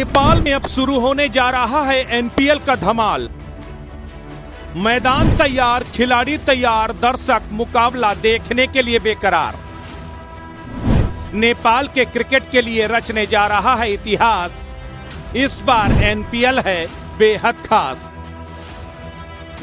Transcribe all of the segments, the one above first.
नेपाल में अब शुरू होने जा रहा है एनपीएल का धमाल। मैदान तैयार, खिलाड़ी तैयार, दर्शक मुकाबला देखने के लिए बेकरार। नेपाल के क्रिकेट के लिए रचने जा रहा है इतिहास। इस बार एनपीएल है बेहद खास।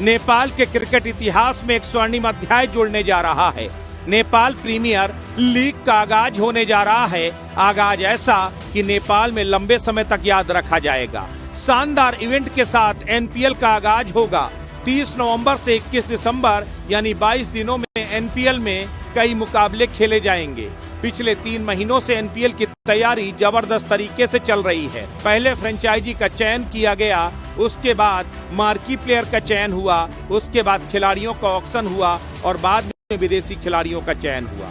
नेपाल के क्रिकेट इतिहास में एक स्वर्णिम अध्याय जुड़ने जा रहा है। नेपाल प्रीमियर लीग का आगाज होने जा रहा है। आगाज ऐसा कि नेपाल में लंबे समय तक याद रखा जाएगा। शानदार इवेंट के साथ एनपीएल का आगाज होगा। 30 नवंबर से 21 दिसंबर यानी 22 दिनों में एनपीएल में कई मुकाबले खेले जाएंगे। पिछले 3 महीनों से एनपीएल की तैयारी जबरदस्त तरीके से चल रही है। पहले फ्रेंचाइजी का चयन किया गया, उसके बाद मार्की प्लेयर का चयन हुआ, उसके बाद खिलाड़ियों का ऑक्शन हुआ और बाद में विदेशी खिलाड़ियों का चयन हुआ।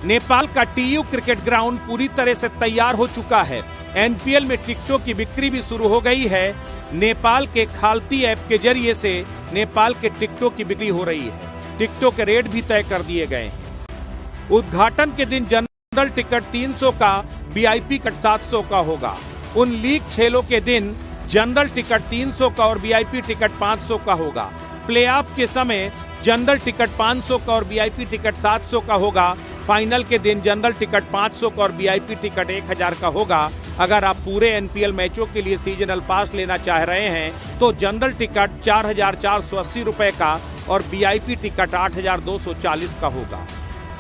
नेपाल का टीयू क्रिकेट ग्राउंड पूरी तरह से तैयार हो चुका है। एनपीएल में टिकटों की बिक्री भी शुरू हो गई है। नेपाल के खालती ऐप के जरिए से नेपाल के टिकटों की बिक्री हो रही है। टिकटों के रेट भी तय कर दिए गए हैं। उद्घाटन के दिन जनरल टिकट 300 का, वीआईपी टिकट 700 का होगा। उन लीग खेलों के दिन जनरल टिकट 300 का और वीआईपी टिकट 500 का होगा। प्लेऑफ के समय जनरल टिकट 500 का और वीआईपी टिकट 700 का होगा। फाइनल के दिन जनरल टिकट 500 का और वीआईपी टिकट 1000 का होगा। अगर आप पूरे एनपीएल मैचों के लिए सीजनल पास लेना चाह रहे हैं तो जनरल टिकट 4480 रुपए का और वीआईपी टिकट 8240 का होगा।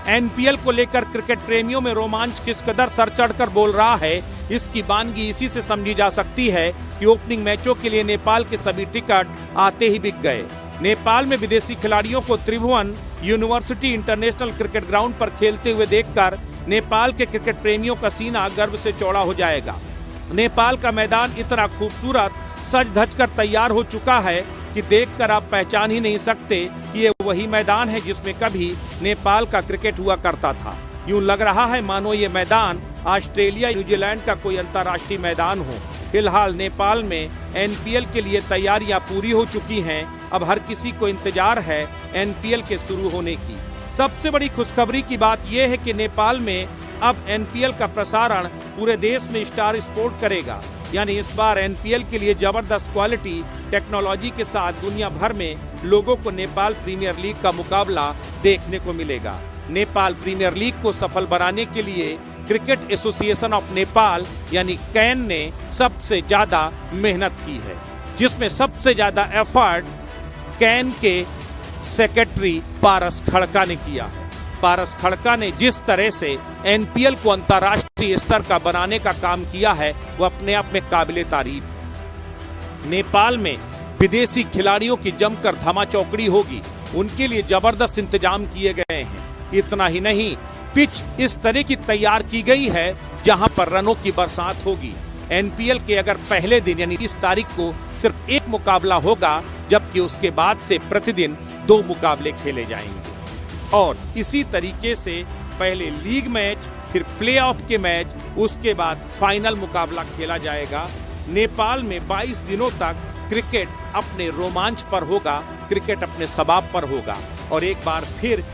एनपीएल को लेकर क्रिकेट प्रेमियों में रोमांच किस कदर सर चढ़कर बोल रहा है, इसकी बानगी इसी से समझी जा सकती है कि ओपनिंग मैचों के लिए नेपाल के सभी टिकट आते ही बिक गए। नेपाल में विदेशी खिलाड़ियों को त्रिभुवन यूनिवर्सिटी इंटरनेशनल क्रिकेट ग्राउंड पर खेलते हुए देखकर नेपाल के क्रिकेट प्रेमियों का सीना गर्व से चौड़ा हो जाएगा। नेपाल का मैदान इतना खूबसूरत सज धज कर तैयार हो चुका है कि देखकर आप पहचान ही नहीं सकते कि ये वही मैदान है जिसमें कभी नेपाल का क्रिकेट हुआ करता था। यूं लग रहा है मानो ये मैदान ऑस्ट्रेलिया, न्यूजीलैंड का कोई अंतर्राष्ट्रीय मैदान हो। फिलहाल नेपाल में एनपीएल के लिए तैयारियां पूरी हो चुकी हैं। अब हर किसी को इंतजार है एनपीएल के शुरू होने की। सबसे बड़ी खुशखबरी की बात यह है कि नेपाल में अब एनपीएल का प्रसारण पूरे देश में स्टार स्पोर्ट करेगा। यानी इस बार एनपीएल के लिए जबरदस्त क्वालिटी टेक्नोलॉजी के साथ दुनिया भर में लोगों को नेपाल प्रीमियर लीग का मुकाबला देखने को मिलेगा। नेपाल प्रीमियर लीग को सफल बनाने के लिए क्रिकेट एसोसिएशन ऑफ नेपाल यानी कैन ने सबसे ज्यादा मेहनत की है, जिसमें सबसे ज्यादा एफर्ट कैन के सेक्रेटरी पारस खड़का ने किया है। पारस खड़का ने जिस तरह से एनपीएल को अंतर्राष्ट्रीय स्तर का बनाने का काम किया है वो अपने आप में काबिले तारीफ है। नेपाल में विदेशी खिलाड़ियों की जमकर धमाचौकड़ी होगी। उनके लिए जबरदस्त इंतजाम किए गए हैं। इतना ही नहीं, पिच इस तरह की तैयार की गई है जहां पर रनों की बरसात होगी। एनपीएल के अगर पहले दिन यानी 30 तारीख को सिर्फ एक मुकाबला होगा, जबकि उसके बाद से प्रतिदिन 2 मुकाबले खेले जाएंगे। और इसी तरीके से पहले लीग मैच, फिर प्लेऑफ के मैच, उसके बाद फाइनल मुकाबला खेला जाएगा। नेपाल में 22 दिनों तक क्रिकेट अपने रोमांच पर होगा, क्रिकेट अपने सबाब पर होगा और एक बार फिर